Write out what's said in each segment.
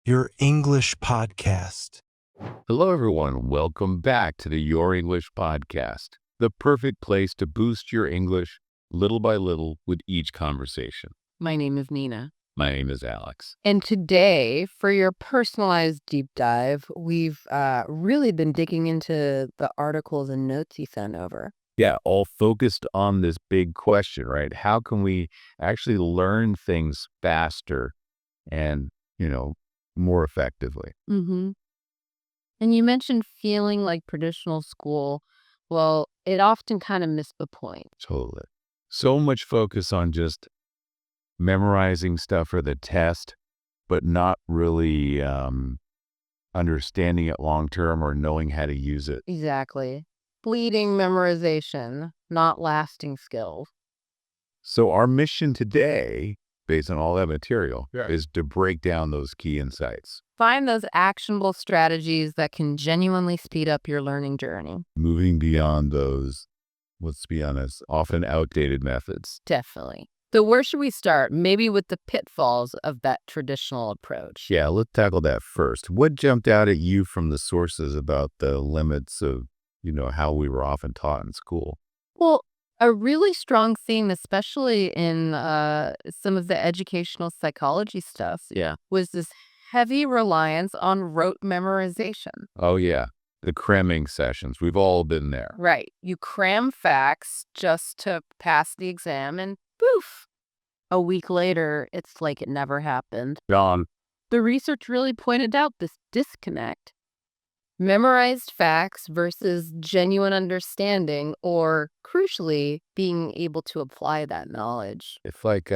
Your English podcast. Hello, everyone. Welcome back to the Your English Podcast, the perfect place to boost your English little by little with each conversation. My name is Nina. My name is Alex. And today, for your personalized deep dive, we've really been digging into the articles and notes you sent over. Yeah, all focused on this big question, right? How can we actually learn things faster and, more effectively? Mm-hmm. And you mentioned feeling like traditional school. Well, it often kind of missed the point. Totally. So much focus on just memorizing stuff for the test, but not really understanding it long term or knowing how to use it. Exactly. Fleeting memorization, not lasting skills. So our mission today, based on all that material, is to break down those key insights. Find those actionable strategies that can genuinely speed up your learning journey. Moving beyond those, let's be honest, often outdated methods. Definitely. So where should we start? Maybe with the pitfalls of that traditional approach. Yeah, let's tackle that first. What jumped out at you from the sources about the limits of, how we were often taught in school? Well, a really strong theme, especially in some of the educational psychology stuff, was this heavy reliance on rote memorization. Oh, yeah. The cramming sessions. We've all been there. Right. You cram facts just to pass the exam and poof. A week later, it's like it never happened. Gone. The research really pointed out this disconnect. Memorized facts versus genuine understanding, or crucially, being able to apply that knowledge. It's like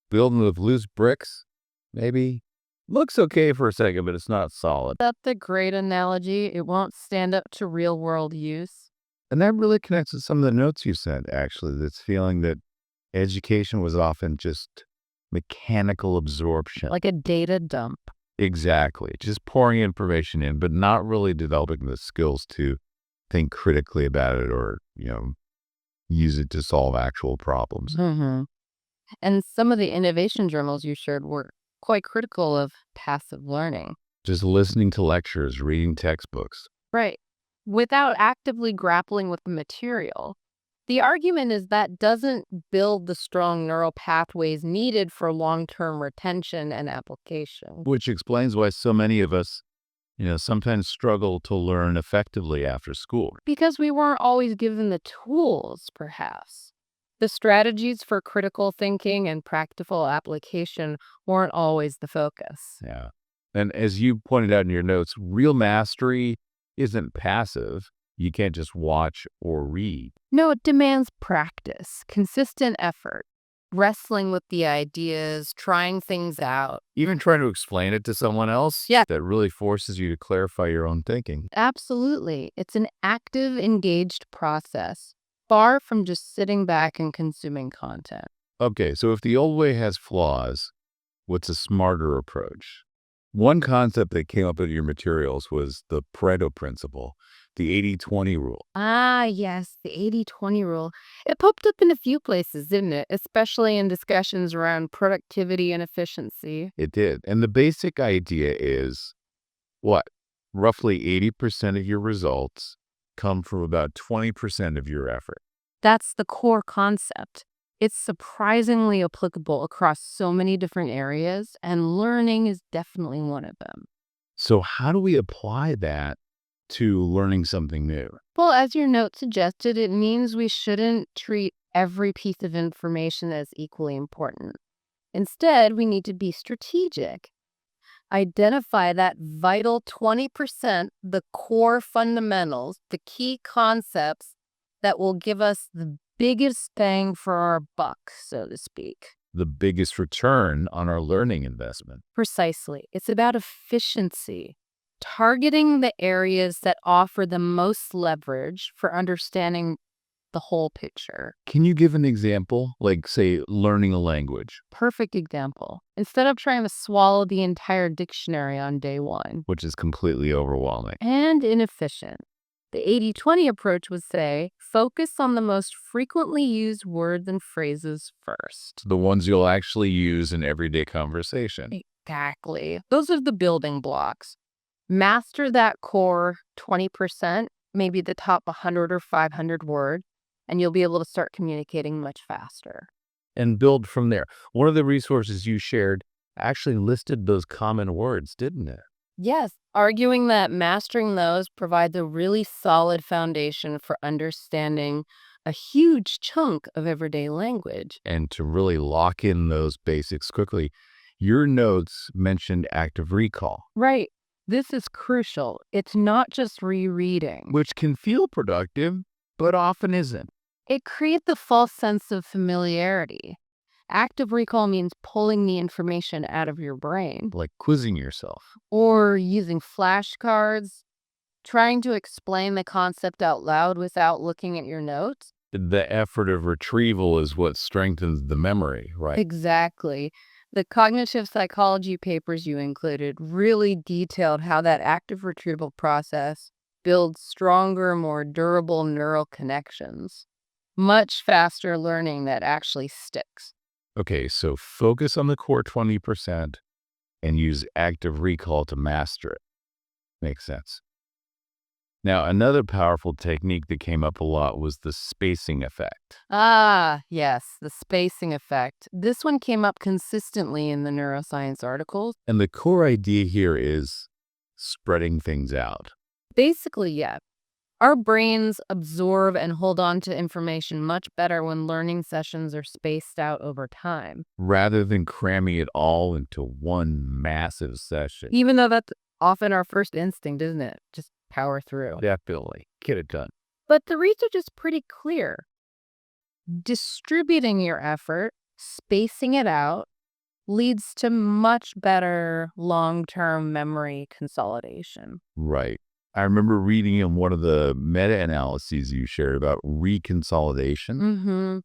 building with loose bricks, maybe. Looks okay for a second, but it's not solid. That's a great analogy. It won't stand up to real world use. And that really connects with some of the notes you sent, actually. This feeling that education was often just mechanical absorption. Like a data dump. Exactly. Just pouring information in, but not really developing the skills to think critically about it or, use it to solve actual problems. Mm-hmm. And some of the innovation journals you shared were quite critical of passive learning. Just listening to lectures, reading textbooks. Right. Without actively grappling with the material. The argument is that doesn't build the strong neural pathways needed for long-term retention and application. Which explains why so many of us, sometimes struggle to learn effectively after school. Because we weren't always given the tools, perhaps. The strategies for critical thinking and practical application weren't always the focus. Yeah. And as you pointed out in your notes, real mastery isn't passive. You can't just watch or read. No, it demands practice, consistent effort, wrestling with the ideas, trying things out. Even trying to explain it to someone else. Yeah. That really forces you to clarify your own thinking. Absolutely. It's an active, engaged process, far from just sitting back and consuming content. Okay, so if the old way has flaws, what's a smarter approach? One concept that came up in your materials was the Pareto principle, the 80-20 rule. Ah, yes, the 80-20 rule. It popped up in a few places, didn't it? Especially in discussions around productivity and efficiency. It did. And the basic idea is what? Roughly 80% of your results come from about 20% of your effort. That's the core concept. It's surprisingly applicable across so many different areas, and learning is definitely one of them. So how do we apply that to learning something new? Well, as your note suggested, it means we shouldn't treat every piece of information as equally important. Instead, we need to be strategic. Identify that vital 20%, the core fundamentals, the key concepts that will give us the biggest bang for our buck, so to speak. The biggest return on our learning investment. Precisely. It's about efficiency. Targeting the areas that offer the most leverage for understanding the whole picture. Can you give an example? Like, say, learning a language. Perfect example. Instead of trying to swallow the entire dictionary on day one. Which is completely overwhelming. And inefficient. The 80-20 approach would say, focus on the most frequently used words and phrases first. The ones you'll actually use in everyday conversation. Exactly. Those are the building blocks. Master that core 20%, maybe the top 100 or 500 words, and you'll be able to start communicating much faster. And build from there. One of the resources you shared actually listed those common words, didn't it? Yes, arguing that mastering those provides a really solid foundation for understanding a huge chunk of everyday language. And to really lock in those basics quickly, your notes mentioned active recall, Right. This is crucial. It's not just rereading. which can feel productive, but often isn't. It creates a false sense of familiarity. Active recall means pulling the information out of your brain Like quizzing yourself. or using flashcards, trying to explain the concept out loud without looking at your notes. The effort of retrieval is what strengthens the memory, right? Exactly. The cognitive psychology papers you included really detailed how that active retrieval process builds stronger, more durable neural connections. Much faster learning that actually sticks. Okay, so focus on the core 20% and use active recall to master it. Makes sense. Now, another powerful technique that came up a lot was the spacing effect. Ah, yes, the spacing effect. This one came up consistently in the neuroscience articles. And the core idea here is spreading things out. Basically, yeah. Our brains absorb and hold on to information much better when learning sessions are spaced out over time. Rather than cramming it all into one massive session. Even though that's often our first instinct, isn't it? Just power through. Definitely. Get it done. But the research is pretty clear. Distributing your effort, spacing it out, leads to much better long-term memory consolidation. Right. I remember reading in one of the meta-analyses you shared about reconsolidation. Mm-hmm.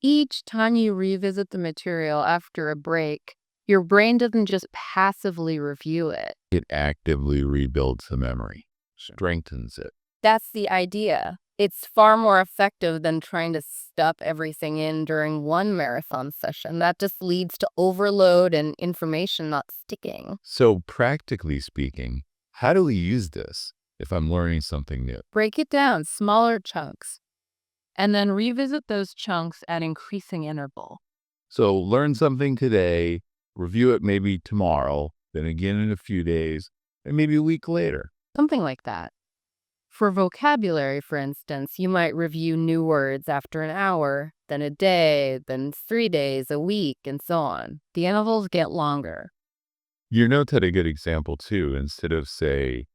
Each time you revisit the material after a break, your brain doesn't just passively review it. It actively rebuilds the memory, strengthens it. That's the idea. It's far more effective than trying to stuff everything in during one marathon session. That just leads to overload and information not sticking. So practically speaking, how do we use this if I'm learning something new? Break it down, smaller chunks, and then revisit those chunks at increasing interval. So learn something today, review it maybe tomorrow, then again in a few days, and maybe a week later. Something like that. For vocabulary, for instance, you might review new words after an hour, then a day, then 3 days, a week, and so on. The intervals get longer. Your notes had a good example too. Instead of, say,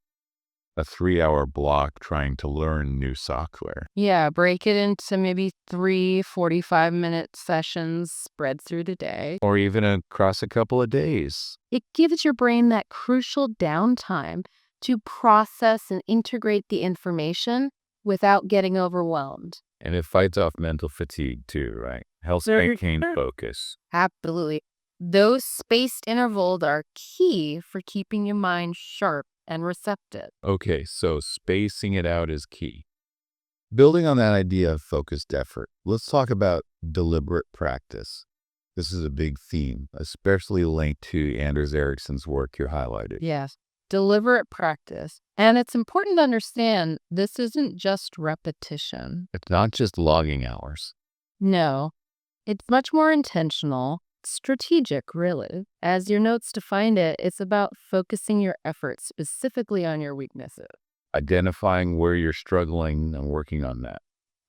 a 3-hour block trying to learn new software. Yeah, break it into maybe 3 45-minute sessions spread through the day. Or even across a couple of days. It gives your brain that crucial downtime to process and integrate the information without getting overwhelmed. And it fights off mental fatigue too, right? Helps Very maintain sure. focus. Absolutely. Those spaced intervals are key for keeping your mind sharp and receptive. Okay, so spacing it out is key. Building on that idea of focused effort, let's talk about deliberate practice. This is a big theme, especially linked to Anders Ericsson's work you highlighted. Yes, deliberate practice. And it's important to understand this isn't just repetition. It's not just logging hours. No, it's much more intentional, strategic, really. As your notes define it, it's about focusing your efforts specifically on your weaknesses. Identifying where you're struggling and working on that.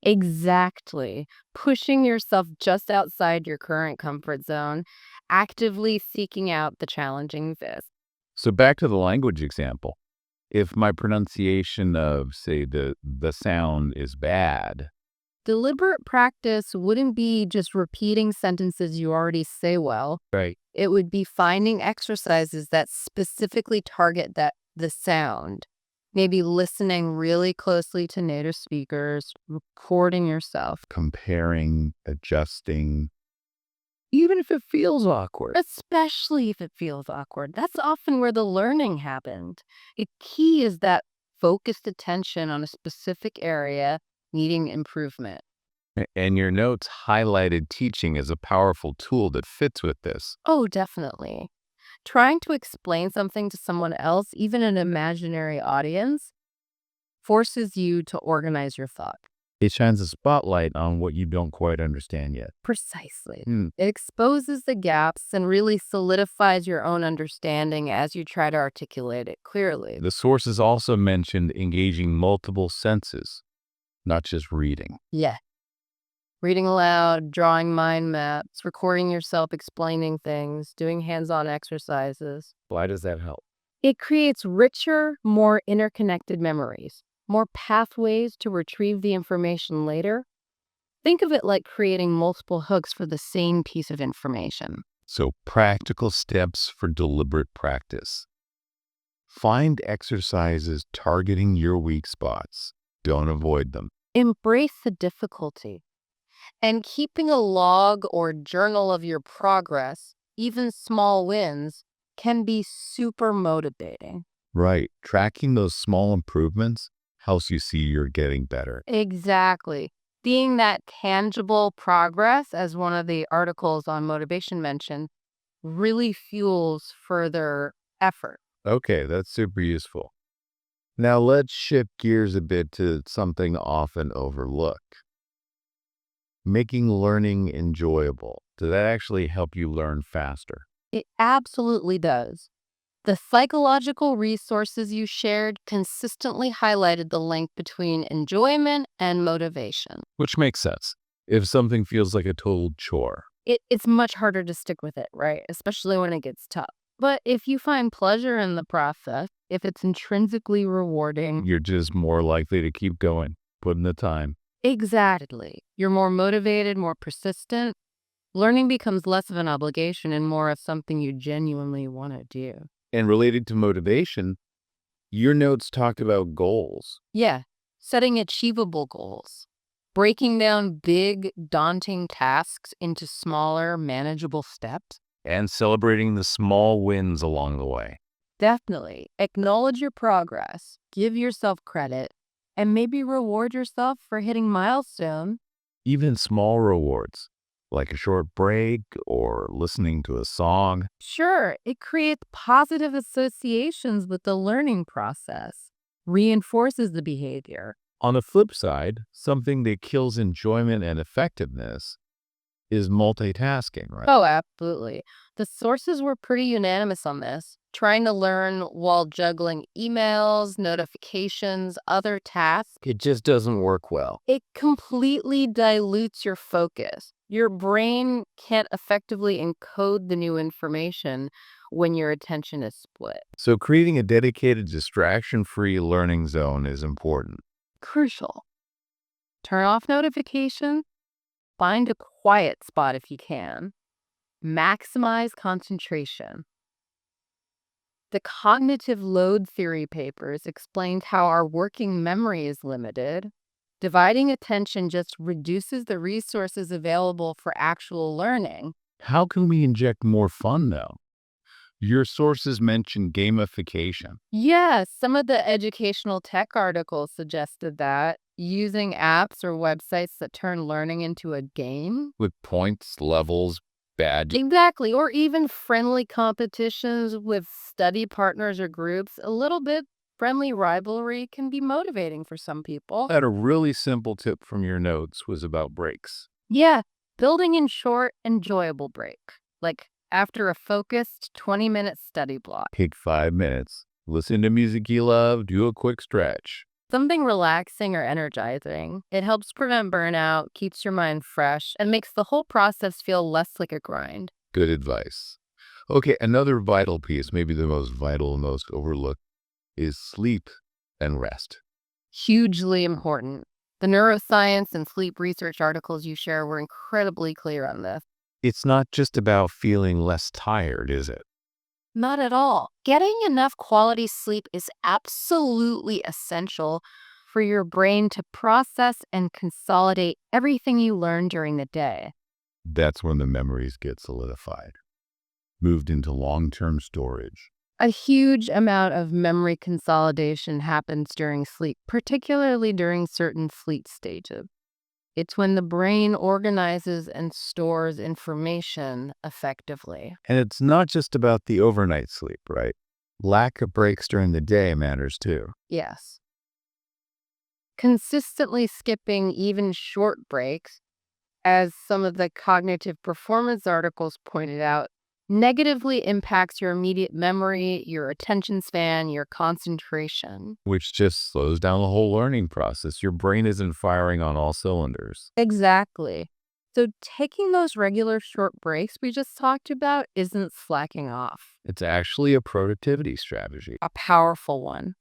Exactly. Pushing yourself just outside your current comfort zone, actively seeking out the challenging bits. So back to the language example. If my pronunciation of, say, the sound is bad, Deliberate practice wouldn't be just repeating sentences you already say well. right? It would be finding exercises that specifically target the sound. Maybe listening really closely to native speakers, recording yourself, Comparing, adjusting, even if it feels awkward. especially if it feels awkward. That's often where the learning happened. The key is that focused attention on a specific area needing improvement. And your notes highlighted teaching as a powerful tool that fits with this. Oh, definitely. Trying to explain something to someone else, even an imaginary audience, forces you to organize your thought. It shines a spotlight on what you don't quite understand yet. Precisely. It exposes the gaps and really solidifies your own understanding as you try to articulate it clearly. The sources also mentioned engaging multiple senses, not just reading. Yeah. Reading aloud, drawing mind maps, recording yourself explaining things, doing hands-on exercises. Why does that help? It creates richer, more interconnected memories, more pathways to retrieve the information later. Think of it like creating multiple hooks for the same piece of information. So, practical steps for deliberate practice. Find exercises targeting your weak spots. Don't avoid them. Embrace the difficulty. And keeping a log or journal of your progress, even small wins, can be super motivating. Right. Tracking those small improvements helps you see you're getting better. Exactly. Seeing that tangible progress, as one of the articles on motivation mentioned, really fuels further effort. Okay, that's super useful. Now let's shift gears a bit to something often overlooked. Making learning enjoyable. Does that actually help you learn faster? It absolutely does. The psychological resources you shared consistently highlighted the link between enjoyment and motivation. Which makes sense. If something feels like a total chore, It's much harder to stick with it, right? Especially when it gets tough. But if you find pleasure in the process, if it's intrinsically rewarding, you're just more likely to keep going, put in the time. exactly. You're more motivated, more persistent. Learning becomes less of an obligation and more of something you genuinely want to do. And related to motivation, your notes talked about goals. Yeah, setting achievable goals. Breaking down big, daunting tasks into smaller, manageable steps. And celebrating the small wins along the way. Definitely. Acknowledge your progress, give yourself credit, and maybe reward yourself for hitting milestones. Even small rewards, like a short break or listening to a song. Sure, it creates positive associations with the learning process, reinforces the behavior. On the flip side, something that kills enjoyment and effectiveness is multitasking, right? Oh, absolutely. The sources were pretty unanimous on this. Trying to learn while juggling emails, notifications, other tasks, It just doesn't work well. it completely dilutes your focus. Your brain can't effectively encode the new information when your attention is split. So creating a dedicated distraction-free learning zone is important. Crucial. Turn off notifications, find a quiet spot if you can, maximize concentration. The cognitive load theory papers explained how our working memory is limited. Dividing attention just reduces the resources available for actual learning. How can we inject more fun, though? Your sources mention gamification. Yes, some of the educational tech articles suggested that using apps or websites that turn learning into a game. With points, levels, badges. Exactly, or even friendly competitions with study partners or groups. A little bit friendly rivalry can be motivating for some people. Had a really simple tip from your notes was about breaks. Yeah, building in short, enjoyable break, like after a focused 20-minute study block. Take 5 minutes, listen to music you love, do a quick stretch. Something relaxing or energizing. It helps prevent burnout, keeps your mind fresh, and makes the whole process feel less like a grind. Good advice. Okay, another vital piece, maybe the most vital and most overlooked, is sleep and rest. Hugely important. The neuroscience and sleep research articles you share were incredibly clear on this. It's not just about feeling less tired, is it? Not at all. Getting enough quality sleep is absolutely essential for your brain to process and consolidate everything you learn during the day. That's when the memories get solidified, moved into long-term storage. A huge amount of memory consolidation happens during sleep, particularly during certain sleep stages. It's when the brain organizes and stores information effectively. And it's not just about the overnight sleep, right? Lack of breaks during the day matters too. Yes. Consistently skipping even short breaks, as some of the cognitive performance articles pointed out, negatively impacts your immediate memory, your attention span, your concentration. Which just slows down the whole learning process. Your brain isn't firing on all cylinders. Exactly. So taking those regular short breaks we just talked about isn't slacking off. It's actually a productivity strategy. A powerful one.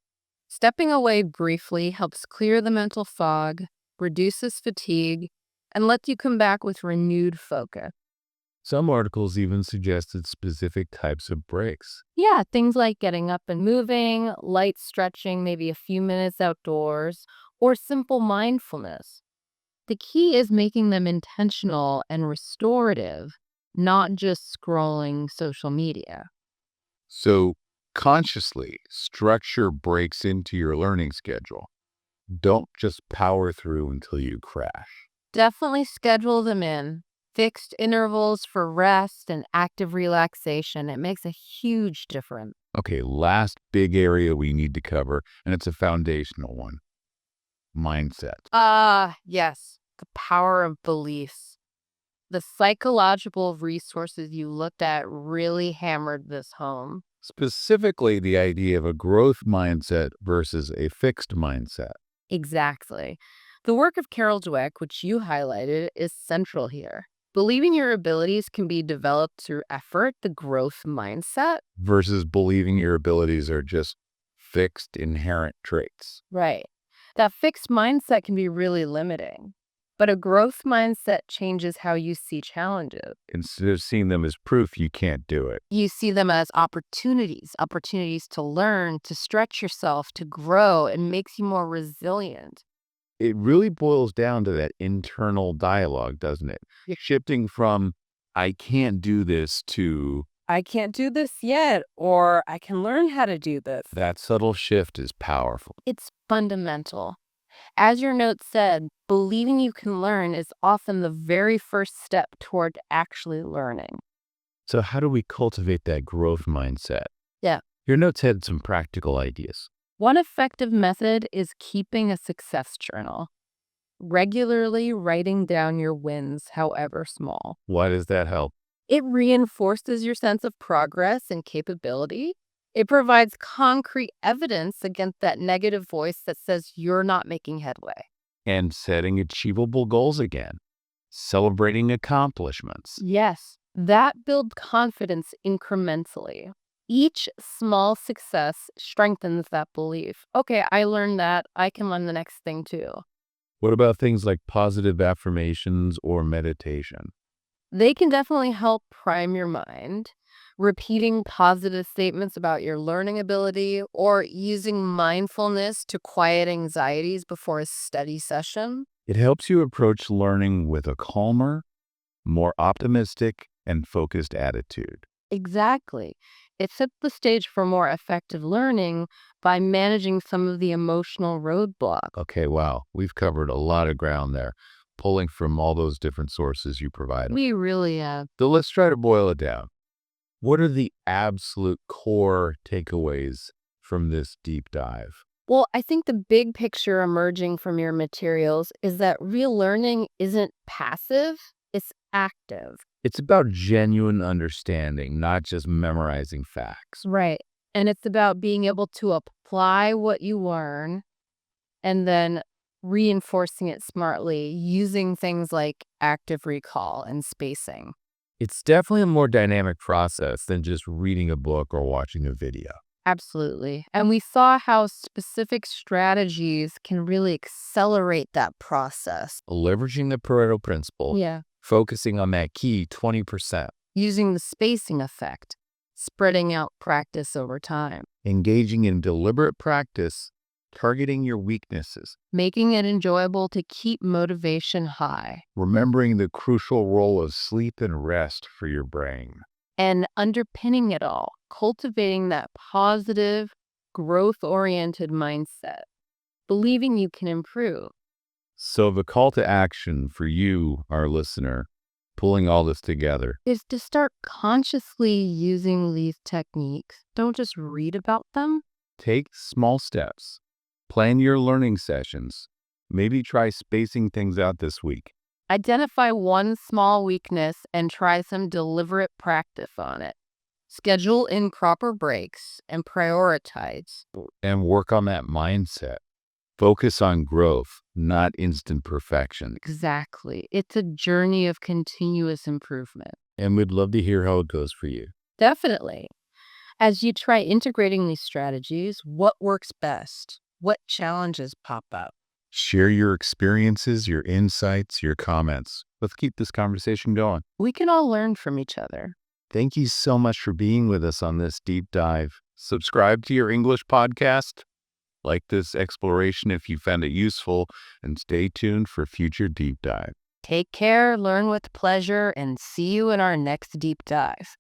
Stepping away briefly helps clear the mental fog, reduces fatigue, and lets you come back with renewed focus. Some articles even suggested specific types of breaks. Yeah, things like getting up and moving, light stretching, maybe a few minutes outdoors, or simple mindfulness. The key is making them intentional and restorative, not just scrolling social media. So, consciously structure breaks into your learning schedule. Don't just power through until you crash. Definitely schedule them in. Fixed intervals for rest and active relaxation. It makes a huge difference. Okay, last big area we need to cover, and it's a foundational one: mindset. Yes, the power of beliefs. The psychological resources you looked at really hammered this home. Specifically, the idea of a growth mindset versus a fixed mindset. Exactly. The work of Carol Dweck, which you highlighted, is central here. Believing your abilities can be developed through effort, the growth mindset. Versus believing your abilities are just fixed inherent traits. Right. That fixed mindset can be really limiting, but a growth mindset changes how you see challenges. Instead of seeing them as proof you can't do it. You see them as opportunities to learn, to stretch yourself, to grow, and makes you more resilient. It really boils down to that internal dialogue, doesn't it? Shifting from, I can't do this, to I can't do this yet, or I can learn how to do this. that subtle shift is powerful. It's fundamental. As your note said, believing you can learn is often the very first step toward actually learning. So, how do we cultivate that growth mindset? Yeah. Your notes had some practical ideas. One effective method is keeping a success journal, regularly writing down your wins, however small. Why does that help? It reinforces your sense of progress and capability. It provides concrete evidence against that negative voice that says you're not making headway. And setting achievable goals again, celebrating accomplishments. Yes, that builds confidence incrementally. Each small success strengthens that belief. Okay, I learned that. I can learn the next thing too. What about things like positive affirmations or meditation? They can definitely help prime your mind. Repeating positive statements about your learning ability or using mindfulness to quiet anxieties before a study session. It helps you approach learning with a calmer, more optimistic, and focused attitude. Exactly. It sets the stage for more effective learning by managing some of the emotional roadblocks. Okay, wow, we've covered a lot of ground there, pulling from all those different sources you provided. We really have. So let's try to boil it down. What are the absolute core takeaways from this deep dive? Well, I think the big picture emerging from your materials is that real learning isn't passive, it's active. It's about genuine understanding, not just memorizing facts. Right. And it's about being able to apply what you learn and then reinforcing it smartly using things like active recall and spacing. It's definitely a more dynamic process than just reading a book or watching a video. Absolutely. And we saw how specific strategies can really accelerate that process. Leveraging the Pareto principle, Yeah. focusing on that key 20%, Using the spacing effect, spreading out practice over time, engaging in deliberate practice, targeting your weaknesses, making it enjoyable to keep motivation high, remembering the crucial role of sleep and rest for your brain. and underpinning it all, cultivating that positive, growth oriented mindset, believing you can improve. So the call to action for you, our listener, pulling all this together. Is to start consciously using these techniques. Don't just read about them. Take small steps. Plan your learning sessions. Maybe try spacing things out this week. Identify one small weakness and try some deliberate practice on it. Schedule in proper breaks and prioritize. And work on that mindset. Focus on growth, not instant perfection. Exactly. It's a journey of continuous improvement. And we'd love to hear how it goes for you. Definitely. As you try integrating these strategies, what works best? What challenges pop up? Share your experiences, your insights, your comments. Let's keep this conversation going. We can all learn from each other. Thank you so much for being with us on this deep dive. Subscribe to your English podcast. Like this exploration if you found it useful, and stay tuned for future deep dive. Take care, learn with pleasure, and see you in our next deep dive.